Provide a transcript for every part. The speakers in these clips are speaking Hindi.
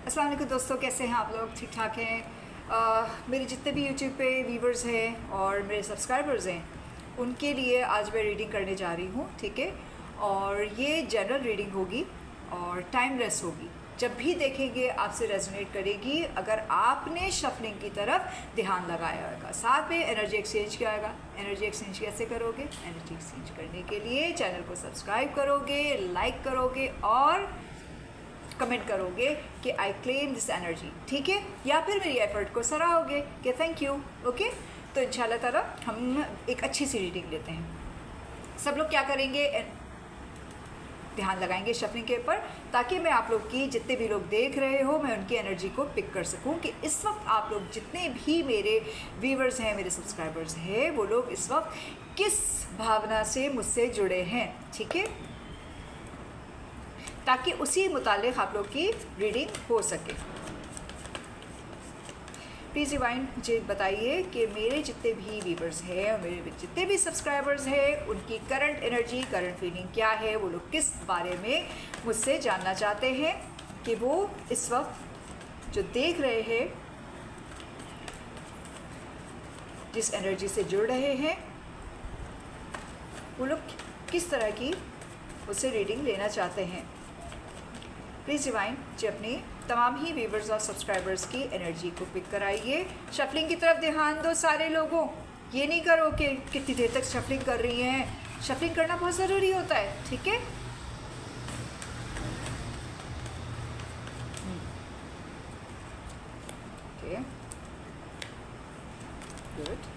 अस्सलाम वालेकुम दोस्तों, कैसे हैं आप लोग? ठीक ठाक हैं? मेरे जितने भी यूट्यूब पे व्यूवर्स हैं और मेरे सब्सक्राइबर्स हैं, उनके लिए आज मैं रीडिंग करने जा रही हूँ, ठीक है। और ये जनरल रीडिंग होगी और टाइमलेस होगी। जब भी देखेंगे आपसे रेजोनेट करेगी अगर आपने शफलिंग की तरफ ध्यान लगाया होगा। साथ में एनर्जी एक्सचेंज किया होगा। एनर्जी एक्सचेंज कैसे करोगे? एनर्जी एक्सचेंज करने के लिए चैनल को सब्सक्राइब करोगे, लाइक करोगे और कमेंट करोगे कि आई क्लेम दिस एनर्जी, ठीक है, या फिर मेरी एफर्ट को सराहोगे कि थैंक यू। ओके, तो इंशाल्लाह ताला हम एक अच्छी सी रीडिंग लेते हैं। सब लोग क्या करेंगे? ध्यान लगाएंगे शफलिंग के ऊपर, ताकि मैं आप लोग की जितने भी लोग देख रहे हो मैं उनकी एनर्जी को पिक कर सकूं कि इस वक्त आप लोग जितने भी मेरे व्यूवर्स हैं, मेरे सब्सक्राइबर्स हैं, वो लोग इस वक्त किस भावना से मुझसे जुड़े हैं, ठीक है, ताकि उसी मुतालिक आप लोग की रीडिंग हो सके। प्लीज़ डिवाइन मुझे बताइए कि मेरे जितने भी व्यूवर्स हैं और मेरे जितने भी सब्सक्राइबर्स हैं उनकी करंट एनर्जी, करंट फीलिंग क्या है, वो लोग किस बारे में मुझसे जानना चाहते हैं कि वो इस वक्त जो देख रहे हैं, जिस एनर्जी से जुड़ रहे हैं, वो लोग किस तरह की मुझसे रीडिंग लेना चाहते हैं। प्लीज़ डिवाइन जी अपनी तमाम ही व्यूवर्स और सब्सक्राइबर्स की एनर्जी को पिक कराइए। शफलिंग की तरफ ध्यान दो सारे लोगों। ये नहीं करो कि कितनी देर तक शफलिंग कर रही हैं। शफलिंग करना बहुत ज़रूरी होता है, ठीक है। Okay, good.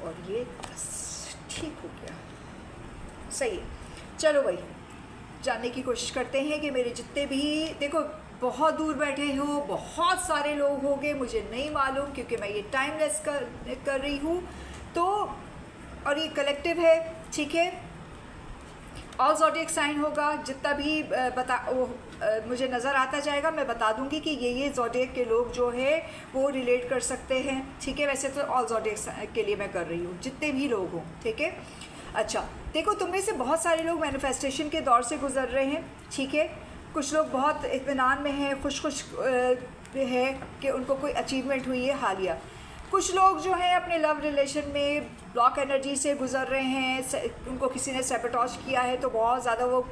और ये ठीक हो गया, सही है। चलो भाई, जानने की कोशिश करते हैं कि मेरे जितने भी, देखो बहुत दूर बैठे हो, बहुत सारे लोग होंगे, मुझे नहीं मालूम क्योंकि मैं ये टाइमलेस कर रही हूँ, तो और ये कलेक्टिव है, ठीक है। ऑल ज़ोडिएक साइन होगा, जितना भी मुझे नज़र आता जाएगा मैं बता दूंगी कि ये ज़ोडिएक के लोग जो है वो रिलेट कर सकते हैं, ठीक है। वैसे तो ऑल ज़ोडिएक के लिए मैं कर रही हूँ, जितने भी लोग हों, ठीक है। अच्छा, देखो तुम में से बहुत सारे लोग मैनिफेस्टेशन के दौर से गुजर रहे हैं, ठीक है। कुछ लोग बहुत इत्मीनान में हैं, खुश है कि उनको कोई अचीवमेंट हुई है हालिया। कुछ लोग जो हैं अपने लव रिलेशन में ब्लॉक एनर्जी से गुजर रहे हैं, उनको किसी ने सैबोटेज किया है, तो बहुत ज़्यादा वो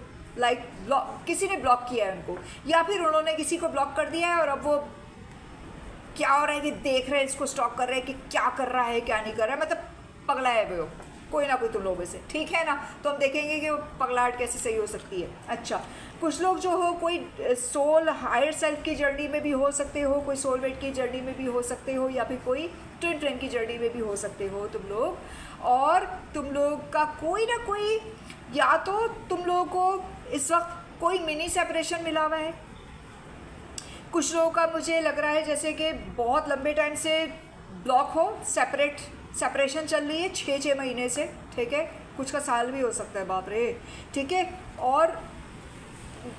किसी ने ब्लॉक किया है उनको, या फिर उन्होंने किसी को ब्लॉक कर दिया है और अब वो क्या हो रहा है कि देख रहे हैं, इसको स्टॉक कर रहे हैं कि क्या कर रहा है क्या नहीं कर रहा है, मतलब पगलाए हुए हो कोई ना कोई तुम लोगों में से, ठीक है ना। तो हम देखेंगे कि वो पगलाहट कैसे सही हो सकती है। अच्छा, कुछ लोग जो हो कोई सोल हायर सेल्फ की जर्नी में भी हो सकते हो, कोई सोलमेट की जर्नी में भी हो सकते हो, या फिर कोई ट्विन फ्लेम की जर्नी में भी हो सकते हो तुम लोग। और तुम लोग का कोई ना कोई, या तो तुम लोगों को इस वक्त कोई मिनी सेपरेशन मिला हुआ है। कुछ लोगों का मुझे लग रहा है जैसे कि बहुत लंबे टाइम से ब्लॉक हो, सेपरेशन चल रही है 6 महीने से, ठीक है। कुछ का साल भी हो सकता है, बाप रे, ठीक है। और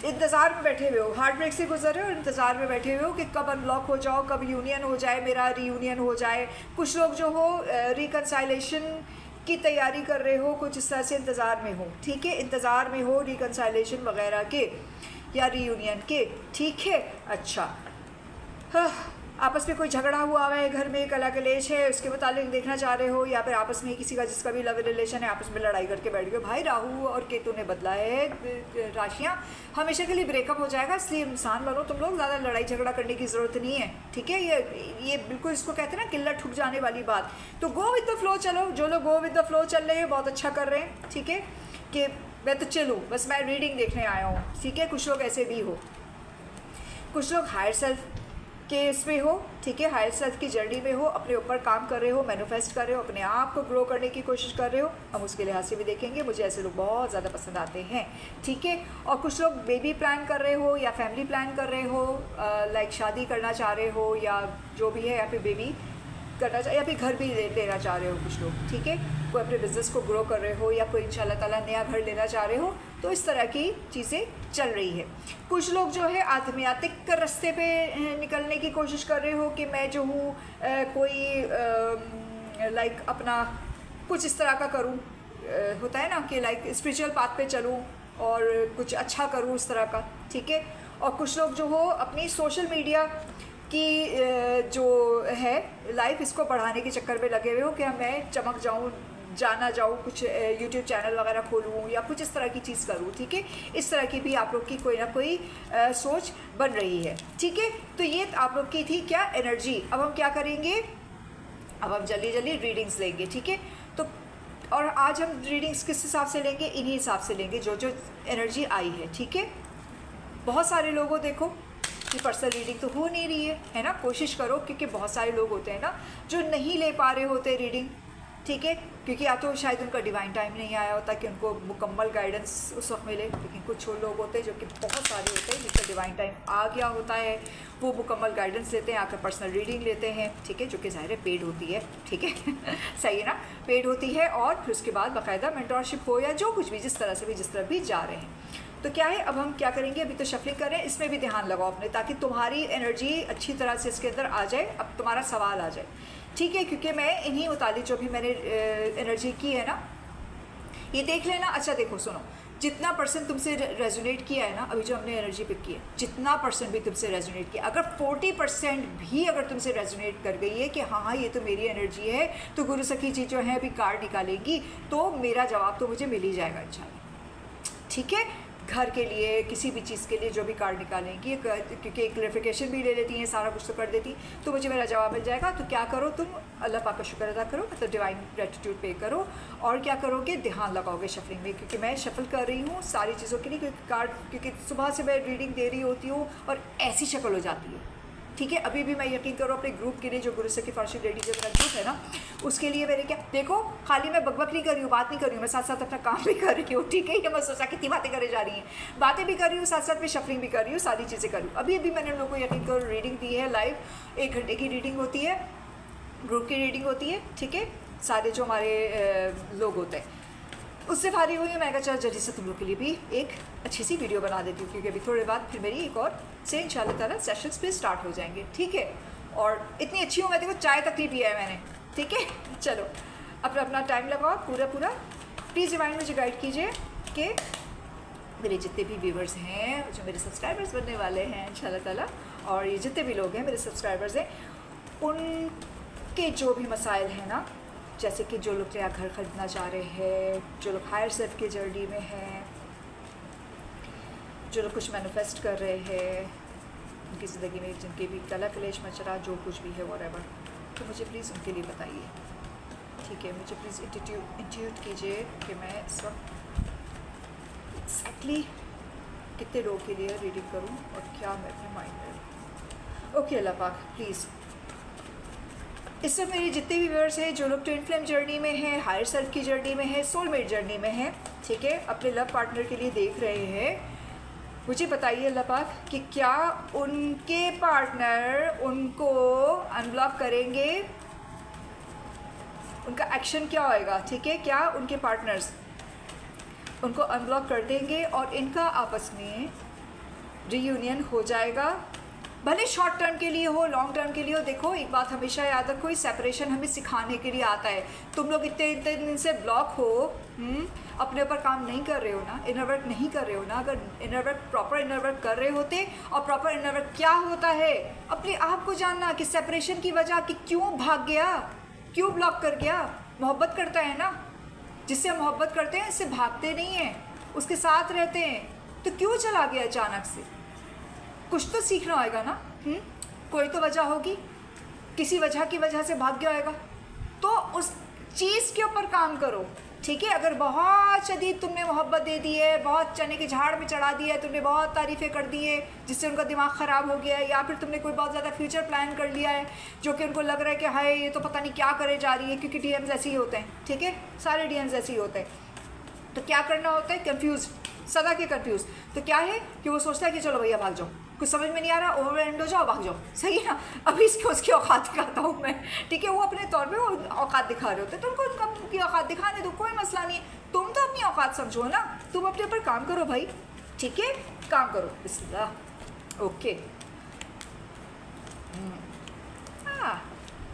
इंतज़ार में बैठे हुए हो, हार्ट ब्रेक से गुजर रहे हो, इंतज़ार में बैठे हुए हो कि कब अनब्लॉक हो जाओ, कब यूनियन हो जाए, मेरा रीयूनियन हो जाए। कुछ लोग जो हो रिकनसाइलेशन की तैयारी कर रहे हो, कुछ इस तरह से इंतज़ार में हो, ठीक है। इंतज़ार में हो रिकनसाइलेशन वगैरह के या रीयूनियन के, ठीक है। अच्छा, हाँ, आपस में कोई झगड़ा हुआ है, घर में कला कलेश है, उसके मुतालिक देखना चाह रहे हो, या फिर आपस में किसी का जिसका भी लव रिलेशन है आपस में लड़ाई करके बैठ गए। भाई राहु और केतु ने बदला है राशियाँ, हमेशा के लिए ब्रेकअप हो जाएगा, इसलिए इंसान बनो तुम लोग, ज़्यादा लड़ाई झगड़ा करने की ज़रूरत नहीं है, ठीक है। ये बिल्कुल इसको कहते हैं ना किल्लत ठुक जाने वाली बात। तो गो विद द फ्लो चलो, जो लोग गो विद द फ्लो चल रहे हैं बहुत अच्छा कर रहे हैं, ठीक है, कि मैं तो चलूँ, बस मैं रीडिंग देखने आया हूँ, ठीक है। कुछ लोग ऐसे भी हो, कुछ लोग हायर सेल्फ के इसमें हो, ठीक है, हायर सेल्फ की जर्नी में हो, अपने ऊपर काम कर रहे हो, मैनिफेस्ट कर रहे हो, अपने आप को ग्रो करने की कोशिश कर रहे हो। हम उसके लिहाज से भी देखेंगे, मुझे ऐसे लोग बहुत ज़्यादा पसंद आते हैं, ठीक है। और कुछ लोग बेबी प्लान कर रहे हो या फैमिली प्लान कर रहे हो, लाइक शादी करना चाह रहे हो या जो भी है, या फिर बेबी करना या फिर घर भी लेना चाह रहे हो कुछ लोग, ठीक है, कोई अपने बिज़नेस को ग्रो कर रहे हो या कोई इंशाल्लाह ताला नया घर लेना चाह रहे हो, तो इस तरह की चीज़ें चल रही है। कुछ लोग जो है आध्यात्मिक रास्ते पे निकलने की कोशिश कर रहे हो कि मैं जो हूँ कोई लाइक अपना कुछ इस तरह का करूँ, होता है ना कि लाइक स्पिरिचुअल पाथ पे चलूँ और कुछ अच्छा करूँ इस तरह का, ठीक है। और कुछ लोग जो हो अपनी सोशल मीडिया की जो है लाइफ इसको बढ़ाने के चक्कर में लगे हुए हो कि मैं चमक जाऊँ, जाना जाऊँ, कुछ यूट्यूब चैनल वगैरह खोलूँ या कुछ इस तरह की चीज़ करूँ, ठीक है। इस तरह की भी आप लोग की कोई ना कोई सोच बन रही है, ठीक है। तो ये आप लोग की थी क्या एनर्जी। अब हम क्या करेंगे, अब हम जल्दी जल्दी रीडिंग्स लेंगे, ठीक है। तो और आज हम रीडिंग्स किस हिसाब से लेंगे, इन्हीं हिसाब से लेंगे जो जो एनर्जी आई है, ठीक है। बहुत सारे लोगों देखो कि पर्सनल रीडिंग तो हो नहीं रही है ना, कोशिश करो, क्योंकि बहुत सारे लोग होते हैं ना जो नहीं ले पा रहे होते रीडिंग, ठीक है, क्योंकि या तो शायद उनका डिवाइन टाइम नहीं आया होता कि उनको मुकम्मल गाइडेंस उस वक्त मिले। लेकिन कुछ लोग होते हैं जो कि बहुत सारे होते हैं जिनका डिवाइन टाइम आ गया होता है, वो मुकम्मल गाइडेंस लेते हैं, आकर पर्सनल रीडिंग लेते हैं, ठीक है, जो कि ज़ाहिर है पेड होती है, ठीक है सही है ना, पेड होती है। और फिर उसके बाद बाकायदा मेंटरशिप हो या जो कुछ भी जिस तरह भी जा रहे हैं। तो क्या है, अब हम क्या करेंगे, अभी तो शफलिंग करें, इसमें भी ध्यान लगाओ अपने, ताकि तुम्हारी एनर्जी अच्छी तरह से इसके अंदर आ जाए, अब तुम्हारा सवाल आ जाए, ठीक है। क्योंकि मैं इन्हीं मुतालिक जो भी मैंने एनर्जी की है ना, ये देख लेना। अच्छा देखो सुनो, जितना परसेंट तुमसे रेजोनेट किया है ना, अभी जो हमने एनर्जी पिक की है, जितना परसेंट भी तुमसे रेजोनेट किया, अगर 40% भी अगर तुमसे रेजोनेट कर गई है कि हाँ हाँ ये तो मेरी एनर्जी है, तो गुरु सखी जी जो है अभी कार्ड निकालेंगी, तो मेरा जवाब तो मुझे मिल ही जाएगा इंशाल्लाह, ठीक है। घर के लिए, किसी भी चीज़ के लिए जो भी कार्ड निकालेंगी, क्योंकि एक क्लैरिफिकेशन भी ले लेती हैं, सारा कुछ तो कर देती, तो मुझे मेरा जवाब मिल जाएगा। तो क्या करो, तुम अल्लाह पाक का शुक्र अदा करो, मतलब डिवाइन ग्रेटिट्यूड पे करो, और क्या करोगे, ध्यान लगाओगे शफलिंग में, क्योंकि मैं शफल कर रही हूँ सारी चीज़ों के लिए, क्योंकि कार्ड, क्योंकि सुबह से मैं रीडिंग दे रही होती हूँ और ऐसी शक्ल हो जाती है, ठीक है। अभी भी मैं यकीन करो अपने ग्रुप के लिए, जो गुरु सखी फारसी लेडी जो मेरा ग्रुप है ना, उसके लिए मैंने क्या देखो, खाली मैं बकबक नहीं कर रही हूँ, बात नहीं कर रही हूँ, मैं साथ साथ अपना काम भी कर रही हूँ, ठीक है। ये मैं सोचा कितनी बातें करे जा रही हैं, बातें भी कर रही हूँ, साथ साथ में शफलिंग भी कर रही हूँ, सारी चीज़ें कर रही हूँ। अभी मैंने उन लोगों को यकीन करो रीडिंग दी है लाइव, 1 घंटे की रीडिंग होती है, ग्रुप की रीडिंग होती है, ठीक है, सारे जो हमारे लोग होते हैं। उससे फारिग हुई हूँ, मैं कहा चल जल्दी से तुम लोग के लिए भी एक अच्छी सी वीडियो बना देती हूँ, क्योंकि अभी थोड़े बाद फिर मेरी एक और से इंशाल्लाह ताला सेशंस पे स्टार्ट हो जाएंगे, ठीक है। और इतनी अच्छी हूँ मैं, देखो चाय तक नहीं पिया है मैंने, ठीक है। चलो अपना अपना टाइम लगाओ पूरा प्लीज़ रिमाइंड मुझे गाइड कीजिए कि मेरे जितने भी व्यूवर्स हैं, जो मेरे सब्सक्राइबर्स बनने वाले हैं इंशाल्लाह ताला, और ये जितने भी लोग हैं मेरे सब्सक्राइबर्स हैं, उनके जो भी मसाइल हैं ना, जैसे कि जो लोग नया घर ख़रीदना चाह रहे हैं, जो लोग हायर सेल्फ की जर्नी में हैं, जो लोग कुछ मैनिफेस्ट कर रहे हैं उनकी ज़िंदगी में, जिनके भी तला कलेश मचरा जो कुछ भी है वॉरेवर, तो मुझे प्लीज़ उनके लिए बताइए, ठीक है। मुझे प्लीज़ इंट्यूट कीजिए कि मैं इस वक्त एक्जैक्टली कितने लोगों के लिए रीडिंग करूं और क्या मैं अपने माइंड में। ओके अल्लाह पाक प्लीज़, इस सब मेरे जितने भी व्यूअर्स हैं, जो लोग ट्विन फ्लेम जर्नी में हैं, हायर सेल्फ की जर्नी में है, सोलमेट जर्नी में है, ठीक है, अपने लव पार्टनर के लिए देख रहे हैं, मुझे बताइए अल्लाह पाक कि क्या उनके पार्टनर उनको अनब्लॉक करेंगे, उनका एक्शन क्या होएगा, ठीक है। क्या उनके पार्टनर्स उनको अनब्लॉक कर देंगे और इनका आपस में रीयूनियन हो जाएगा, भले शॉर्ट टर्म के लिए हो, लॉन्ग टर्म के लिए हो। देखो एक बात हमेशा याद रखो, इस सेपरेशन हमें सिखाने के लिए आता है। तुम लोग इतने इतने दिन से ब्लॉक हो, अपने ऊपर काम नहीं कर रहे हो ना, इनर वर्क नहीं कर रहे हो ना। अगर inner work, proper inner work कर रहे होते, और प्रॉपर इनर वर्क क्या होता है, अपने आप को जानना कि सेपरेशन की वजह कि क्यों भाग गया, क्यों ब्लॉक कर गया। मोहब्बत करता है ना, जिससे हम मोहब्बत करते हैं इससे भागते नहीं हैं, उसके साथ रहते हैं, तो क्यों चला गया अचानक से। कुछ तो सीखना होगा ना, कोई तो वजह होगी, किसी वजह की वजह से भाग गया होगा, तो उस चीज़ के ऊपर काम करो, ठीक है। अगर बहुत शदीद तुमने मोहब्बत दे दी है, बहुत चने के झाड़ पे चढ़ा दिया है, तुमने बहुत तारीफ़ें कर दी है जिससे उनका दिमाग ख़राब हो गया है, या फिर तुमने कोई बहुत ज़्यादा फ्यूचर प्लान कर लिया है जो कि उनको लग रहा है कि हाय ये तो पता नहीं क्या करे जा रही है, क्योंकि डीएम्स ऐसे ही होते हैं, ठीक है, सारे डीएम्स ऐसे ही होते हैं। तो क्या करना होता है, कंफ्यूज, सदा के कंफ्यूज। तो क्या है कि वो सोचता है कि चलो भैया भाग जाओ, कुछ समझ में नहीं आ रहा, ओवर एंड हो जाओ, भाग जाओ, सही है ना। अभी इसकी उसकी औकात दिखाता हूँ मैं, ठीक है। वो अपने तौर पे वो औकात दिखा रहे होते, तो उनको उनकी औकात दिखाने दो, कोई मसला नहीं है। तुम तो अपनी औकात समझो ना, तुम अपने ऊपर काम करो भाई, ठीक है, काम करो। बिस्मिल्लाह। ओके, हाँ,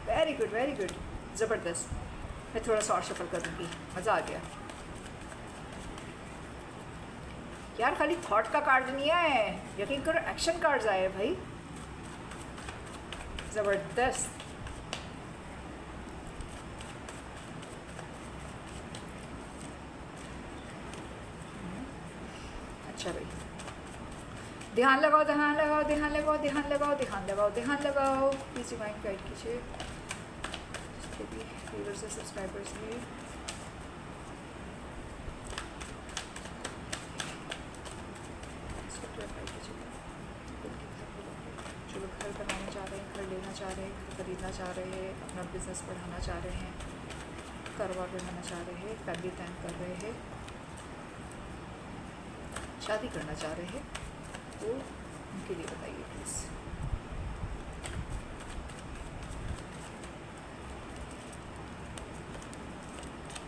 वेरी गुड वेरी गुड, ज़बरदस्त। मैं थोड़ा सा और शफल कर दूँगी, मज़ा आ गया यार। खाली थॉट का कार्ड नहीं आया है, यकीन करो एक्शन कार्ड्स आए हैं भाई, ज़बरदस्त। अच्छा भाई, ध्यान लगाओ ध्यान लगाओ ध्यान लगाओ ध्यान लगाओ ध्यान लगाओ ध्यान लगाओ। प्लीज़ रिमाइंड गाइड कीजिए जिसके भी व्यूअर्स से सब्सक्राइबर्स भी। जो लोग घर बनाना चाह रहे हैं, घर लेना चाह रहे हैं, घर खरीदना चाह रहे हैं, अपना बिजनेस बढ़ाना चाह रहे हैं, कारोबार बढ़ाना चाह रहे हैं, फैमिली प्लान कर रहे हैं, शादी करना चाह रहे हैं, तो उनके लिए बताइए प्लीज़।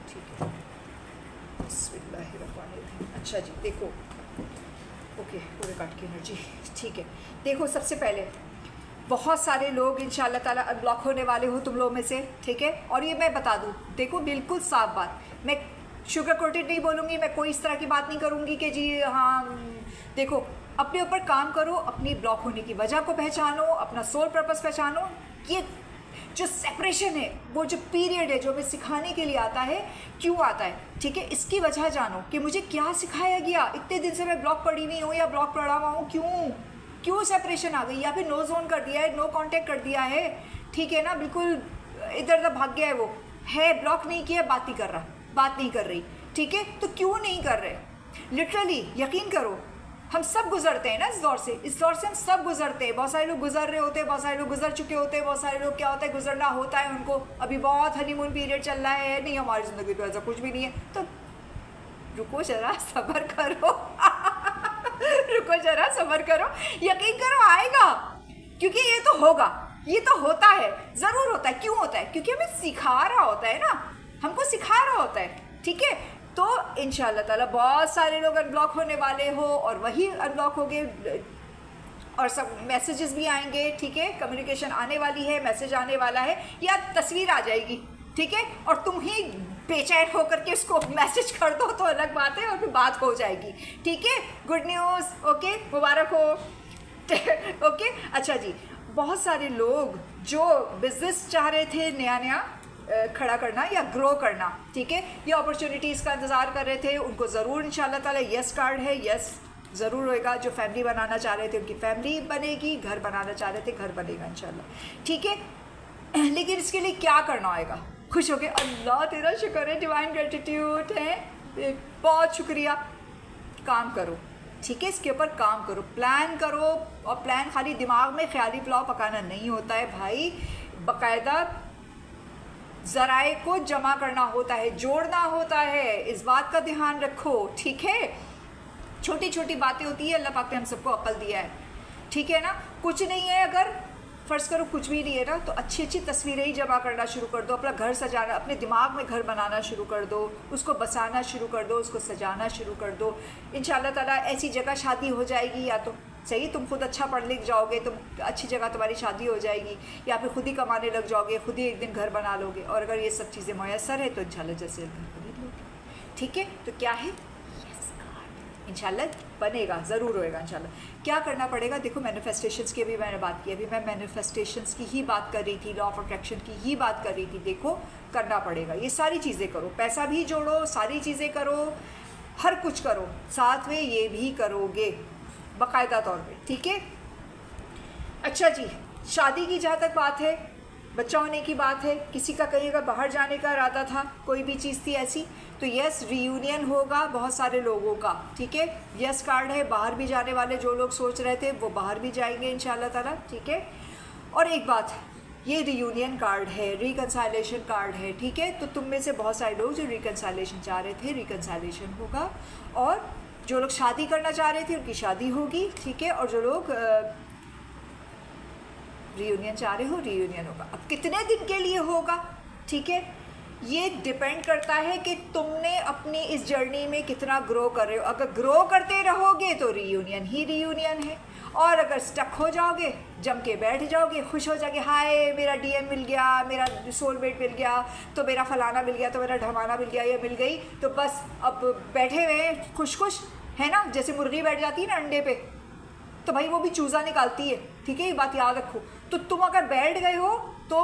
ठीक है, बिस्मिल्लाहिर्रहमानिर्रहीम। अच्छा जी, देखो, ओके, पूरे काट की एनर्जी, ठीक है। देखो, सबसे पहले बहुत सारे लोग इंशाल्लाह ताला अनब्लॉक होने वाले हो तुम लोगों में से, ठीक है। और ये मैं बता दूँ, देखो बिल्कुल साफ बात, मैं शुगर कोटेड नहीं बोलूँगी, मैं कोई इस तरह की बात नहीं करूँगी कि जी हाँ। देखो, अपने ऊपर काम करो, अपनी ब्लॉक होने की वजह को पहचानो, अपना सोल पर्पस पहचानो। ये जो सेपरेशन है, वो जो पीरियड है, जो हमें सिखाने के लिए आता है, क्यों आता है, ठीक है, इसकी वजह जानो कि मुझे क्या सिखाया गया। इतने दिन से मैं ब्लॉक पढ़ी नहीं हूँ या ब्लॉक पढ़ा हुआ हूँ, क्यों सेपरेशन आ गई, या फिर नो जोन कर दिया है, नो कांटेक्ट कर दिया है, ठीक है ना, बिल्कुल इधर उधर भाग गया है। वो है ब्लॉक नहीं किया, बात नहीं कर रहा, बात नहीं कर रही, ठीक है। तो क्यों नहीं कर रहे, लिटरली यकीन करो, हम सब गुजरते हैं ना इस दौर से हम सब गुजरते हैं। बहुत सारे लोग गुजर रहे होते हैं, बहुत सारे लोग गुजर चुके होते हैं, बहुत सारे लोग क्या होता है, गुजरना होता है उनको, अभी बहुत हनीमून पीरियड चल रहा है, नहीं हमारी ज़िंदगी तो ऐसा कुछ भी नहीं है। तो रुको जरा, सब्र करो रुको जरा, सब्र करो, यकीन करो आएगा, क्योंकि ये तो होगा, ये तो होता है, ज़रूर होता है। क्यों होता है? क्योंकि हमें सिखा रहा होता है ना, हमको सिखा रहा होता है, ठीक है। तो इंशाल्लाह ताला बहुत सारे लोग अनब्लॉक होने वाले हो, और वही अनब्लॉक हो गए, और सब मैसेजेस भी आएंगे, ठीक है, कम्युनिकेशन आने वाली है, मैसेज आने वाला है, या तस्वीर आ जाएगी, ठीक है, और तुम ही बेचैन होकर के उसको मैसेज कर दो तो अलग बात है, और फिर बात हो जाएगी, ठीक है। गुड न्यूज़, ओके, मुबारक हो ओके। अच्छा जी, बहुत सारे लोग जो बिजनेस चाह रहे थे नया खड़ा करना या ग्रो करना, ठीक है, ये अपॉर्चुनिटीज़ का इंतज़ार कर रहे थे, उनको ज़रूर इंशाल्लाह ताला यस कार्ड है, यस ज़रूर होएगा। जो फैमिली बनाना चाह रहे थे उनकी फैमिली बनेगी, घर बनाना चाह रहे थे घर बनेगा इंशाल्लाह, ठीक है। लेकिन इसके लिए क्या करना होगा? खुश हो के अल्लाह तेरा शुक्र है, डिवाइन ग्रेटिट्यूड है, बहुत शुक्रिया, काम करो, ठीक है, इसके ऊपर काम करो, प्लान करो। और प्लान खाली दिमाग में ख्याली पुलाव पकाना नहीं होता है भाई, बाकायदा ज़राए को जमा करना होता है, जोड़ना होता है, इस बात का ध्यान रखो, ठीक है। छोटी छोटी बातें होती है, अल्लाह पाक ने हम सबको अक्ल दिया है, ठीक है ना। कुछ नहीं है, अगर फ़र्ज़ करो कुछ भी नहीं है ना, तो अच्छी अच्छी तस्वीरें ही जमा करना शुरू कर दो, अपना घर सजाना, अपने दिमाग में घर बनाना शुरू कर दो, उसको बसाना शुरू कर दो, उसको सजाना शुरू कर दो। इंशाल्लाह ताला ऐसी जगह शादी हो जाएगी, या तो सही तुम खुद अच्छा पढ़ लिख जाओगे, तुम अच्छी जगह तुम्हारी शादी हो जाएगी, या फिर खुद ही कमाने लग जाओगे, खुद ही एक दिन घर बना लोगे। और अगर ये सब चीज़ें मैसर है तो इंशाल्लाह जैसे घर खरीद लोगे, ठीक है। तो क्या है, इंशाल्लाह बनेगा, ज़रूर होएगा इंशाल्लाह। क्या करना पड़ेगा? देखो, मैनिफेस्टेशंस की भी मैंने बात की, अभी मैं मैनिफेस्टेशंस की ही बात कर रही थी, लॉ ऑफ अट्रैक्शन की ही बात कर रही थी। देखो, करना पड़ेगा, ये सारी चीज़ें करो, पैसा भी जोड़ो, सारी चीज़ें करो, हर कुछ करो, साथ में ये भी करोगे बाकायदा तौर पे, ठीक है। अच्छा जी, शादी की जहाँ तक बात है, बच्चा होने की बात है, किसी का कहीं अगर बाहर जाने का इरादा था, कोई भी चीज़ थी ऐसी, तो यस रीयूनियन होगा बहुत सारे लोगों का, ठीक है। यस कार्ड है, बाहर भी जाने वाले जो लोग सोच रहे थे वो बाहर भी जाएंगे इंशाल्लाह ताला, ठीक है। और एक बात, ये रीयूनियन कार्ड है, रिकन्साइलेशन कार्ड है, ठीक है। तो तुम में से बहुत सारे लोग जो रिकन्साइलेशन चाह रहे थे, रिकन्साइलेशन होगा, और जो लोग शादी करना चाह रहे थे उनकी शादी होगी, ठीक है, और जो लोग रीयूनियन चाह रहे हो रीयूनियन होगा। अब कितने दिन के लिए होगा, ठीक है, ये डिपेंड करता है कि तुमने अपनी इस जर्नी में कितना ग्रो कर रहे हो। अगर ग्रो करते रहोगे तो रीयूनियन ही रीयूनियन है, और अगर स्टक हो जाओगे, जम के बैठ जाओगे, खुश हो जाओगे, हाय मेरा डीएम मिल गया, मेरा सोलमेट मिल गया, तो मेरा फलाना मिल गया, तो मेरा ढमाना मिल गया, ये मिल गई, तो बस अब बैठे हुए हैं खुश खुश, है ना, जैसे मुर्गी बैठ जाती है ना अंडे पे, तो भाई वो भी चूज़ा निकालती है, ठीक है, ये बात याद रखो। तो तुम अगर बैठ गए हो तो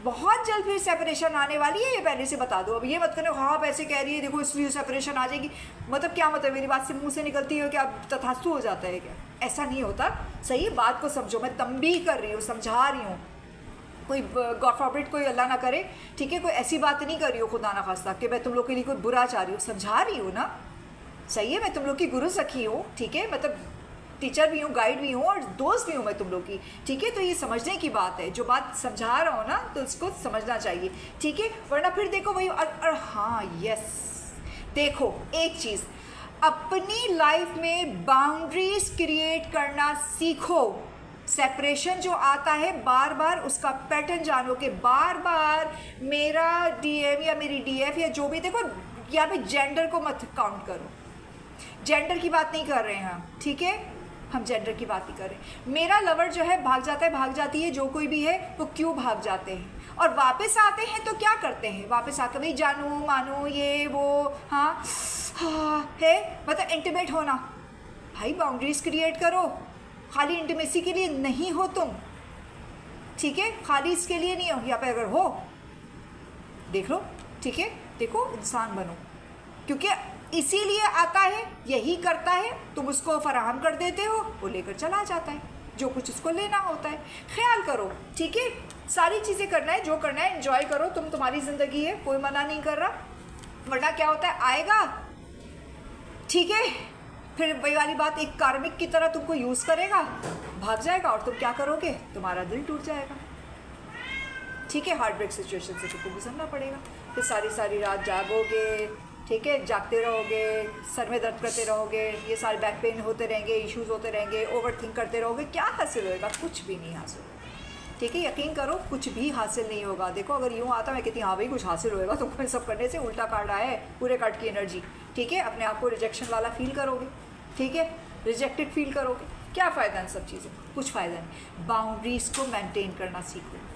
बहुत जल्द फिर सेपरेशन आने वाली है, ये पहले से बता दो। अब ये मत करो हाँ आप ऐसे कह रही है देखो इसलिए सेपरेशन आ जाएगी, मतलब क्या मतलब मेरी बात से मुंह से निकलती है क्या तथास्तु हो जाता है क्या? ऐसा नहीं होता। सही बात को समझो, मैं तंबीह कर रही हूँ, समझा रही हूँ, कोई गॉड फॉरबिड कोई अल्लाह ना करे, ठीक है, कोई ऐसी बात नहीं कर रही हो खुदा ना खास्ता कि मैं तुम लोग के लिए कोई बुरा चाह रही हूँ, समझा रही हूँ ना। सही है, मैं तुम लोग की गुरु सखी हूँ, ठीक है, मतलब टीचर भी हूँ, गाइड भी हूँ और दोस्त भी हूँ मैं तुम लोग की, ठीक है। तो ये समझने की बात है, जो बात समझा रहा हूँ ना तो उसको समझना चाहिए, ठीक है, वरना फिर देखो वही और हाँ यस, देखो एक चीज़, अपनी लाइफ में बाउंड्रीज क्रिएट करना सीखो। सेपरेशन जो आता है बार बार उसका पैटर्न जानो कि बार बार मेरा डीएम या मेरी डीएफ या जो भी, देखो यहाँ पे जेंडर को मत काउंट करो, जेंडर की बात नहीं कर रहे हैं हम, ठीक है, हम जेंडर की बात नहीं कर रहे। मेरा लवर जो है भाग जाता है, भाग जाती है, जो कोई भी है वो क्यों भाग जाते हैं और वापस आते हैं तो क्या करते हैं, वापस आकर भाई जानू मानू ये वो, हाँ है, मतलब इंटीमेट होना। भाई बाउंड्रीज क्रिएट करो, खाली इंटीमेसी के लिए नहीं हो तुम, ठीक है, खाली इसके लिए नहीं हो, या पे अगर हो देख लो, ठीक है, देखो इंसान बनो, क्योंकि इसीलिए आता है, यही करता है, तुम उसको फराहम कर देते हो, वो लेकर चला जाता है जो कुछ उसको लेना होता है। ख्याल करो, ठीक है, सारी चीज़ें करना है, जो करना है एंजॉय करो, तुम तुम्हारी ज़िंदगी है, कोई मना नहीं कर रहा, वरना क्या होता है आएगा, ठीक है, फिर वही वाली बात, एक कार्मिक की तरह तुमको यूज़ करेगा, भाग जाएगा और तुम क्या करोगे, तुम्हारा दिल टूट जाएगा, ठीक है, हार्ट ब्रेक सिचुएशन से तुमको गुजरना पड़ेगा, फिर सारी सारी रात जागोगे, ठीक है, जागते रहोगे, सर में दर्द करते रहोगे, ये सारे बैक पेन होते रहेंगे, इश्यूज होते रहेंगे, ओवर थिंक करते रहोगे, क्या हासिल होएगा, कुछ भी नहीं हासिल होगा, ठीक है, यकीन करो कुछ भी हासिल नहीं होगा। देखो अगर यूँ आता मैं कहती हाँ भाई कुछ हासिल होएगा, तुमको इन सब करने से उल्टा कार्ड आया है, पूरे कार्ड की एनर्जी, ठीक है, अपने आप को रिजेक्शन वाला फील करोगे, ठीक है, रिजेक्टेड फील करोगे, क्या फ़ायदा इन सब चीज़ों, कुछ फ़ायदा नहीं। बाउंड्रीज़ को मेंटेन करना सीखो,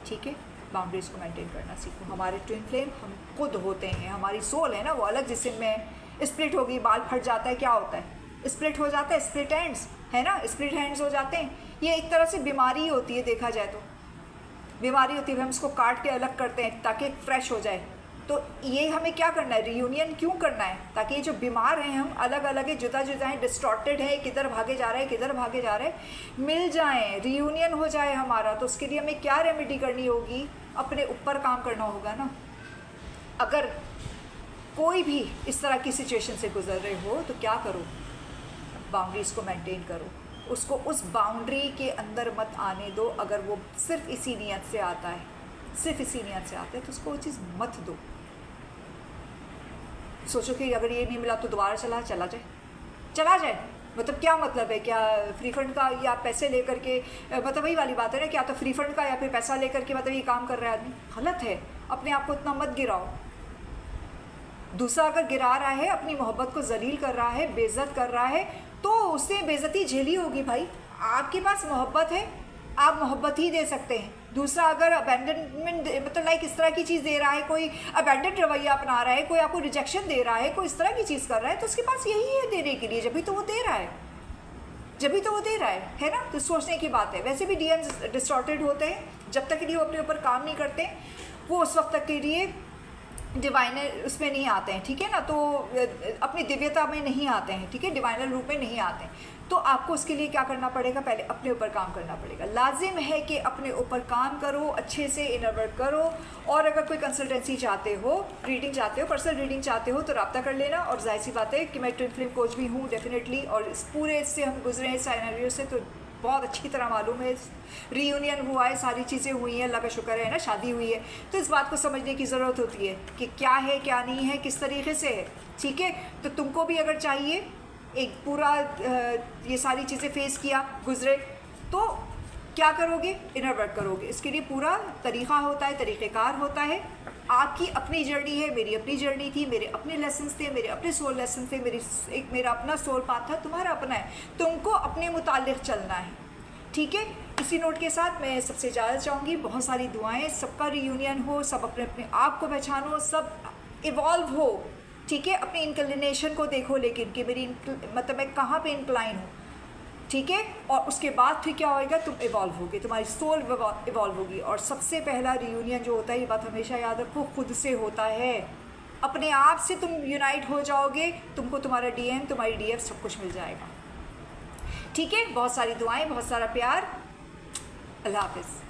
ठीक है, बाउंड्रीज़ को मेंटेन करना सीखो। हमारे ट्विन फ्लेम हम खुद होते हैं, हमारी सोल है ना वो अलग जिस्म में, स्प्लिट होगी, बाल फट जाता है, क्या होता है, स्प्लिट हो जाता है, स्प्लिट हैंड्स है ना, स्प्लिट हैंड्स हो जाते हैं, ये एक तरह से बीमारी होती है, देखा जाए तो बीमारी होती है, हम इसको काट के अलग करते हैं ताकि फ्रेश हो जाए। तो ये हमें क्या करना है, रीयूनियन क्यों करना है, ताकि ये जो बीमार हैं हम अलग अलग है, जुदा जुदा हैं, डिस्टॉर्टेड है, किधर भागे जा रहे हैं, किधर भागे जा रहे हैं, मिल जाएं, रीयूनियन हो जाए हमारा। तो उसके लिए हमें क्या रेमेडी करनी होगी, अपने ऊपर काम करना होगा ना। अगर कोई भी इस तरह की सिचुएशन से गुजर रहे हो तो क्या करो, बाउंड्रीज़ को मेंटेन करो, उसको उस बाउंड्री के अंदर मत आने दो। अगर वो सिर्फ इसी नियत से आता है, सिर्फ इसी नियत से आता है, तो उसको वो चीज़ मत दो। सोचो कि अगर ये नहीं मिला तो दोबारा चला जाए, मतलब क्या मतलब है, क्या फ्री फंड का या पैसे लेकर के, मतलब वही वाली बात है ना, क्या तो फ्री फंड का या फिर पैसा लेकर के मतलब ये काम कर रहा है आदमी, गलत है। अपने आप को इतना मत गिराओ। दूसरा अगर गिरा रहा है, अपनी मोहब्बत को जलील कर रहा है, बेइज्जत कर रहा है, तो उससे बेइज्जती झेली होगी। भाई आपके पास मोहब्बत है, आप मोहब्बत ही दे सकते हैं। दूसरा अगर अबैंडनमेंट मतलब लाइक इस तरह की चीज़ दे रहा है, कोई अबैंडन रवैया अपना रहा है, कोई आपको रिजेक्शन दे रहा है, कोई इस तरह की चीज़ कर रहा है, तो उसके पास यही है देने के लिए, जब भी तो वो दे रहा है ना। तो सोचने की बात है। वैसे भी डीएम्स डिस्टॉर्टेड होते हैं, जब तक के लिए वो अपने ऊपर काम नहीं करते, वो उस वक्त तक के लिए डिवाइनर उसमें नहीं आते हैं, ठीक है ना, तो अपनी दिव्यता में नहीं आते हैं, ठीक है, डिवाइनर रूप में नहीं आते हैं। तो आपको उसके लिए क्या करना पड़ेगा, पहले अपने ऊपर काम करना पड़ेगा। लाजिम है कि अपने ऊपर काम करो, अच्छे से इनर वर्क करो। और अगर कोई कंसल्टेंसी चाहते हो, रीडिंग चाहते हो, पर्सनल रीडिंग चाहते हो, तो रब्ता कर लेना। और जाहिर सी बात है कि मैं ट्विन फ्लेम कोच भी हूँ डेफिनेटली, और इस पूरे इससे हम गुजरे हैं साइनेरियो से, तो बहुत अच्छी तरह मालूम है, रीयूनियन हुआ है, सारी चीज़ें हुई हैं, अल्लाह का शुक्र है ना, शादी हुई है, तो इस बात को समझने की ज़रूरत होती है कि क्या है क्या नहीं है, किस तरीके से है, ठीक है। तो तुमको भी अगर चाहिए एक पूरा ये सारी चीज़ें फेस किया, गुजरे, तो क्या करोगे, इनर वर्क करोगे। इसके लिए पूरा तरीक़ा होता है, तरीक़ेकार होता है। आपकी अपनी जर्नी है, मेरी अपनी जर्नी थी, मेरे अपने लेसन्स थे, मेरे अपने सोल लेसन थे, मेरा अपना सोल पाथ था, तुम्हारा अपना है, तुमको अपने मुतालिक चलना है, ठीक है। इसी नोट के साथ मैं सबसे ज़्यादा चाहूँगी, बहुत सारी दुआएं, सबका रीयूनियन हो, सब अपने अपने आप को पहचानो, सब इवॉल्व हो, ठीक है। अपनी इंक्लिनेशन को देखो, लेकिन कि मेरी मतलब मैं कहाँ पे इंक्लाइन हूँ, ठीक है। और उसके बाद फिर क्या होएगा, तुम इवॉल्व होगे, तुम्हारी सोल इवॉल्व होगी। और सबसे पहला रीयूनियन जो होता है, ये बात हमेशा याद रखो, खुद से होता है। अपने आप से तुम यूनाइट हो जाओगे, तुमको तुम्हारा DM, तुम्हारी DF सब कुछ मिल जाएगा, ठीक है। बहुत सारी दुआएं, बहुत सारा प्यार, अल्लाह हाफ़िज़।